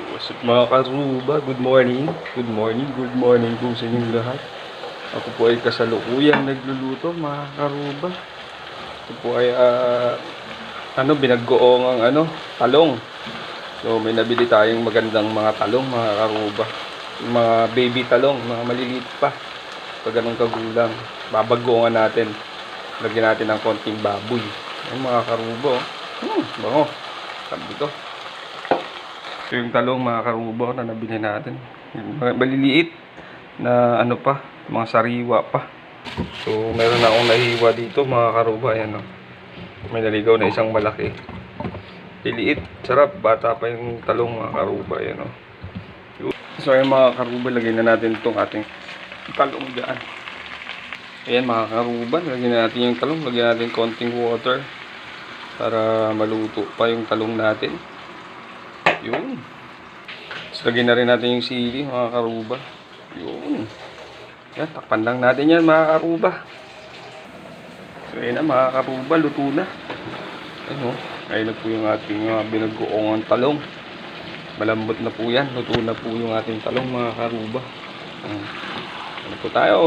What's up mga karuba? Good morning. Good morning. Good morning po sa inyong lahat. Ako po ay kasalukuyang nagluluto mga karuba. Ito po ay binaggoong ang talong. So may nabili tayong magandang mga talong mga karuba. Yung mga baby talong, mga maliliit pa. Pag ganun kagulang, babagoongan natin. Lagyan natin ng konting baboy. Yung mga karuba, bango. Sabi ko. Ito yung talong mga karuba na nabili natin. Yung maliliit na mga sariwa pa. So meron na akong nahiwa dito mga karuba. Ayan o. May naligaw na isang malaki. Liliit, sarap. Bata pa yung talong mga karuba. Ayan o. So ayan mga karuba, lagyan na natin itong ating talong dyan. Ayan mga karuba, lagyan na natin yung talong. Lagyan natin konting water para maluto pa yung talong natin. Yun. Tapos lagyan na rin natin yung sili mga karuba. Yun. Yan, takpan lang natin yan mga karuba. So yun na mga karuba, luto na. Ayun o. Ayun na po yung ating binaggoongan talong. Malambot na po yan. Luto na po yung ating talong mga karuba. Ano po tayo.